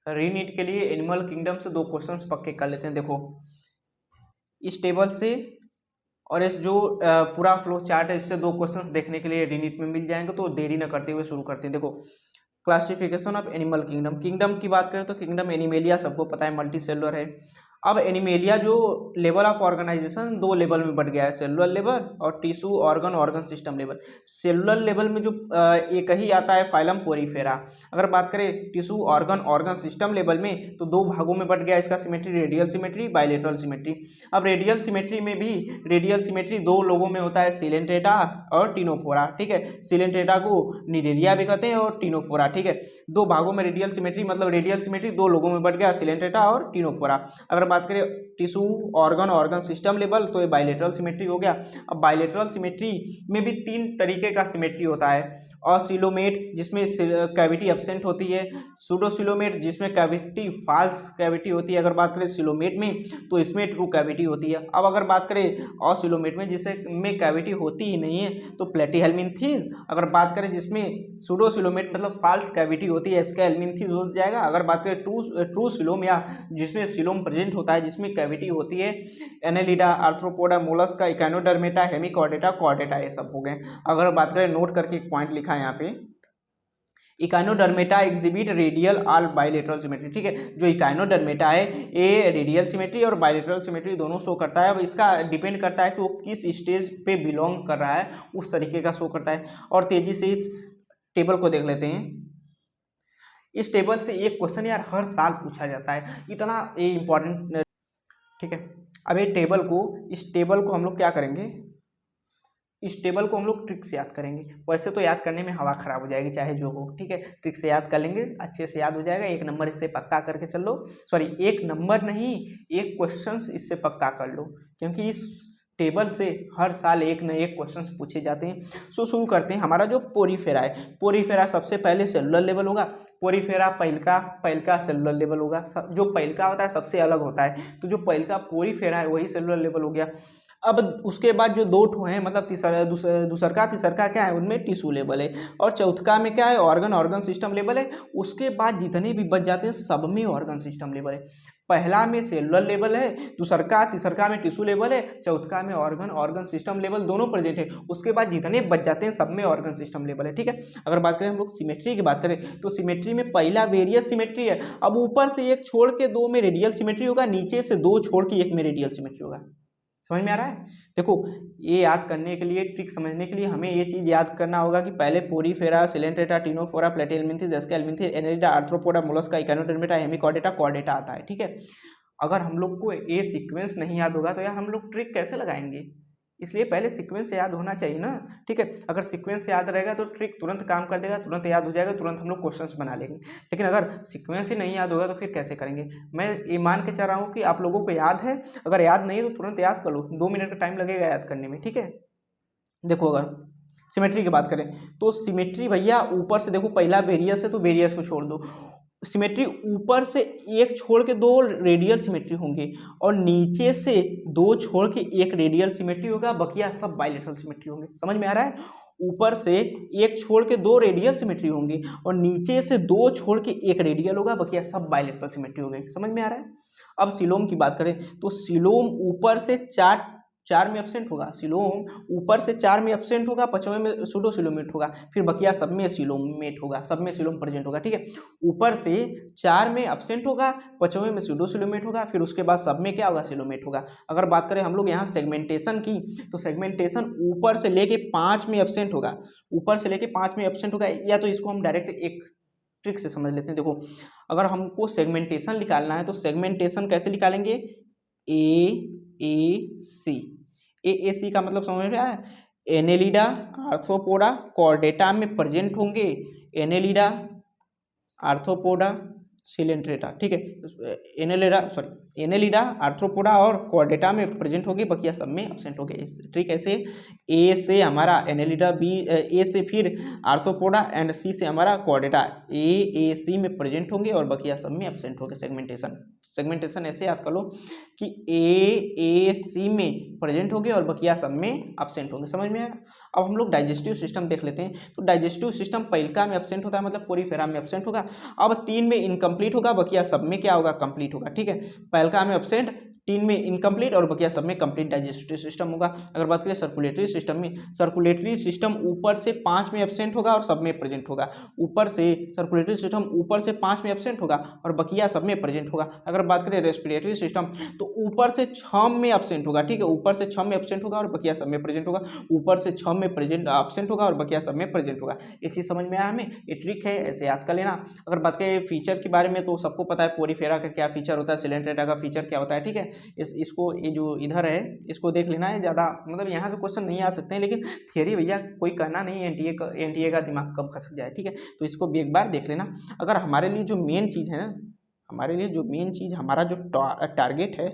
रीनीट के लिए animal kingdom से 2 क्वेश्चंस पक्के कर लेते हैं। देखो इस टेबल से और इस जो पूरा फ्लो चार्ट है इससे 2 क्वेश्चंस देखने के लिए रीनीट में मिल जाएंगे, तो देरी न करते हुए शुरू करते हैं। देखो classification of animal kingdom, kingdom की बात करें तो किंगडम एनिमेलिया सबको पता है मल्टी सेलुलर है। अब एनिमेलिया जो लेवल ऑफ ऑर्गेनाइजेशन 2 लेवल में बढ़ गया है, सेलुलर लेवल और tissue organ organ system level. Cellular level में जो एक ही आता है फाइलम पोरीफेरा। अगर बात करें tissue organ organ system level में तो 2 भागों में बढ़ गया इसका symmetry, radial symmetry, bilateral symmetry. अब रेडियल सिमेट्री में भी रेडियल सिमेट्री 2 लोगों में होता है, सिलेंट्रेटा और टिनोफोरा। ठीक है, सिलेंट्रेटा को निडेरिया भी कहते हैं और टिनोफोरा। ठीक है, 2 भागों में रेडियल सिमेट्री, मतलब रेडियल सिमेट्री 2 लोगों में बढ़ गया, सिलेंट्रेटा और टिनोफोरा। अगर बात करें tissue organ organ system level तो ये बायलेटरल सिमेट्री हो गया। अब बायलेटरल सिमेट्री में भी 3 तरीके का सिमेट्री होता है, ऑसिलोमेट जिसमें कैविटी एब्सेंट होती है, सूडोसिलोमेट जिसमें कैविटी फाल्स कैविटी होती है। अगर बात करें सिलोमेट में तो इसमें ट्रू कैविटी होती है। अब अगर बात करें ऑसिलोमेट में जिसमें कैविटी होती ही नहीं है तो प्लेटीहेल्मिन्थीज। अगर बात करें जिसमें सूडोसिलोमेट मतलब फाल्स कैविटी होती है इसका हेल्मिन्थीज हो जाएगा। अगर बात करें ट्रू सिलोम या जिसमें सिलोम प्रेजेंट होता है जिसमें कैविटी होती है, Annelida, Arthropoda, Mollusca, Echinodermata, Hemichordata, Chordata, ये सब हो गए। अगर बात करें नोट करके एक पॉइंट लिखा है यहाँ पे, इकाइनोडर्मेटा एग्जिबिट रेडियल और बायलेटरल सिमेट्री। ठीक है, जो इकाइनोडर्मेटा है ये रेडियल सिमेट्री और बायलेटरल सिमेट्री दोनों शो करता है। अब इसका डिपेंड करता है कि वो किस स्टेज पे बिलोंग कर रहा है, उस तरीके का शो करता है। और तेजी से इस टेबल को देख लेते हैं। इस टेबल से एक क्वेश्चन यार हर साल पूछा जाता है, इतना ये इंपॉर्टेंट। ठीक है, अब इस टेबल को हम लोग क्या करेंगे, इस टेबल को हम लोग ट्रिक से याद करेंगे। वैसे तो याद करने में हवा खराब हो जाएगी चाहे जो हो। ठीक है, ट्रिक से याद कर लेंगे, अच्छे से याद हो जाएगा। 1 नंबर इससे पक्का करके चल लो, सॉरी 1 नंबर नहीं 1 क्वेश्चन इससे पक्का कर लो, क्योंकि इस टेबल से हर साल 1 न 1 क्वेश्चन पूछे जाते हैं। सो शुरू करते हैं। हमारा जो पोरीफेरा है, पोरीफेरा सबसे पहले सेलुलर लेवल होगा। पोरीफेरा पहिलका सेलुलर लेवल होगा। जो पहिलका होता है सबसे अलग होता है, तो जो पहिलका पोरीफेरा है वही सेलुलर लेवल हो गया। अब उसके बाद जो 2 ठो हैं, मतलब तीसरका क्या है, उनमें टिश्यू लेवल है, और चौथका में क्या है, ऑर्गन ऑर्गन सिस्टम लेवल है। उसके बाद जितने भी बच जाते हैं सब में ऑर्गन सिस्टम लेवल है। पहला में सेलुलर लेवल है, तीसरका में टिश्यू लेवल है, चौथका में ऑर्गन ऑर्गन सिस्टम लेवल दोनों प्रेजेंट है। उसके बाद जितने बच जाते हैं सब में ऑर्गन सिस्टम लेवल है। ठीक है, अगर बात करें हम लोग सिमेट्री की बात करें तो सिमेट्री में पहला वेरियस सिमेट्री है। अब ऊपर से 1 छोड़ के 2 में रेडियल सिमेट्री होगा, नीचे से 2 छोड़ के 1 में रेडियल सिमेट्री होगा। समझ में आ रहा है? देखो ये याद करने के लिए, ट्रिक समझने के लिए हमें ये चीज़ याद करना होगा कि पहले Porifera, Coelenterata, Ctenophora, Platyhelminthes, Aschelminthes, Annelida, Arthropoda, Mollusca, Echinodermata, Hemichordata, Chordata आता है। ठीक है, अगर हम लोग को ये सीक्वेंस नहीं याद होगा तो यार हम लोग ट्रिक कैसे लगाएंगे, इसलिए पहले सीक्वेंस याद होना चाहिए ना। ठीक है, अगर सीक्वेंस याद रहेगा तो ट्रिक तुरंत काम कर देगा, तुरंत याद हो जाएगा, तुरंत हम लोग क्वेश्चंस बना लेंगे। लेकिन अगर सीक्वेंस ही नहीं याद होगा तो फिर कैसे करेंगे। मैं ये मान के चल रहा हूँ कि आप लोगों को याद है, अगर याद नहीं है तो तुरंत याद कर लो, 2 मिनट का टाइम लगेगा याद करने में। ठीक है, देखो अगर सिमेट्री की बात करें तो सिमेट्री भैया ऊपर से देखो, पहला वेरियस है तो वेरियस को छोड़ दो। सिमेट्री ऊपर से 1 छोड़ के 2 रेडियल सिमेट्री होंगे और नीचे से 2 छोड़ के 1 रेडियल सिमेट्री होगा, बकिया सब बायलेटरल सिमेट्री होंगे। समझ में आ रहा है? ऊपर से 1 छोड़ के 2 रेडियल सिमेट्री होंगे और नीचे से 2 छोड़ के 1 रेडियल होगा, बकिया सब बायलेटरल सिमेट्री होंगे। समझ में आ रहा है? अब सिलोम की बात करें तो सिलोम ऊपर से 4 में एब्सेंट होगा, सिलोम ऊपर से 4 में एब्सेंट होगा, 5वें में सूडोसिलोमेट होगा, फिर बकिया सब में सिलोमेट होगा, सब में सिलोम प्रेजेंट होगा। ठीक है, ऊपर से 4 में एब्सेंट होगा, 5वें में सूडोसिलोमेट होगा, फिर उसके बाद सब में क्या होगा, सिलोमेट होगा। अगर बात करें हम लोग यहाँ सेगमेंटेशन की तो सेगमेंटेशन ऊपर से लेके 5 में एब्सेंट होगा, ऊपर से लेके 5 में एब्सेंट होगा। या तो इसको हम डायरेक्ट एक ट्रिक से समझ लेते हैं। देखो अगर हमको सेगमेंटेशन निकालना है तो सेगमेंटेशन कैसे निकालेंगे, ए सी का मतलब समझ में आया, एनेलिडा, आर्थ्रोपोडा, कॉर्डेटा में प्रेजेंट होंगे, एनेलिडा, आर्थ्रोपोडा, सिलेंट्रेटा। ठीक है, एनेलिडा, आर्थ्रोपोडा और कॉर्डेटा में प्रेजेंट होगी, बकिया सब में एब्सेंट होंगे। ठीक, ऐसे ए से हमारा एनेलिडा, ए से फिर आर्थ्रोपोडा एंड सी से हमारा कॉर्डेटा, ए सी में प्रेजेंट होंगे और बकिया सब में एब्सेंट होंगे। सेगमेंटेशन ऐसे याद कर लो कि ए सी में प्रेजेंट होंगे और बकिया सब में एब्सेंट होंगे। समझ में आया? अब हम लोग डाइजेस्टिव सिस्टम देख लेते हैं। तो डाइजेस्टिव सिस्टम पहिलका में एब्सेंट होता है, मतलब पोरीफेरा में एब्सेंट होगा। अब 3 में इनकम्प्लीट इनकम्प्लीट होगा, बकिया सब में क्या होगा, कंप्लीट होगा। ठीक है, पहलका में एब्सेंट, 3 में इनकम्प्लीट और बकिया सब में कंप्लीट डाइजेस्टिव सिस्टम होगा। अगर बात करें सर्कुलेटरी सिस्टम में, सर्कुलेटरी सिस्टम ऊपर से 5 में एब्सेंट होगा और सब में प्रेजेंट होगा। ऊपर से सर्कुलेटरी सिस्टम ऊपर से 5 में एब्सेंट होगा और बकिया सब में प्रेजेंट होगा। अगर बात करें रेस्पिरेटरी सिस्टम तो ऊपर से 6 में एब्सेंट होगा। ठीक है, ऊपर से 6 में एब्सेंट होगा और बकिया सब में प्रेजेंट होगा। ऊपर से 6 में प्रेजेंट एब्सेंट होगा और बकिया सब में प्रेजेंट होगा। एक चीज समझ में आया हमें, ये ट्रिक है, ऐसे याद कर लेना। अगर बात करें फीचर के बारे में तो सबको पता है पोरीफेरा का क्या फीचर होता है, सिलेंट्रेटा का फीचर क्या होता है। ठीक है, इसको ये जो इधर है इसको देख लेना है, ज़्यादा मतलब यहाँ से क्वेश्चन नहीं आ सकते हैं, लेकिन थियरी भैया कोई कहना नहीं है एनटीए का दिमाग कब खसक जाए। ठीक है, तो इसको भी एक बार देख लेना। अगर हमारे लिए जो मेन चीज़ है ना, हमारे लिए जो मेन चीज़, हमारा जो टारगेट है,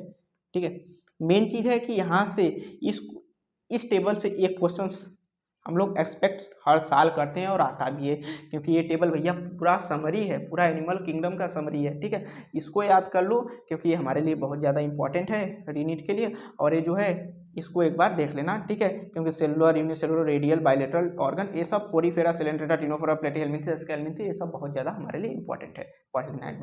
ठीक है, मेन चीज़ है कि यहाँ से इस टेबल से एक क्वेश्चन हम लोग एक्सपेक्ट हर साल करते हैं और आता भी है, क्योंकि ये टेबल भैया पूरा समरी है, पूरा एनिमल किंगडम का समरी है। ठीक है, इसको याद कर लो क्योंकि ये हमारे लिए बहुत ज़्यादा इंपॉर्टेंट है रीनीट के लिए। और ये जो है इसको एक बार देख लेना। ठीक है, क्योंकि cellular, unicellular, radial, bilateral organ, ये सब पोरीफेरा, सिलेंट्रेटा, टिनोफोरा, प्लेटी हेलमिंथेस, स्केलमिंथेस, ये सब बहुत ज़्यादा हमारे लिए इंपॉर्टेंट है, पढ़ लेना एक बार।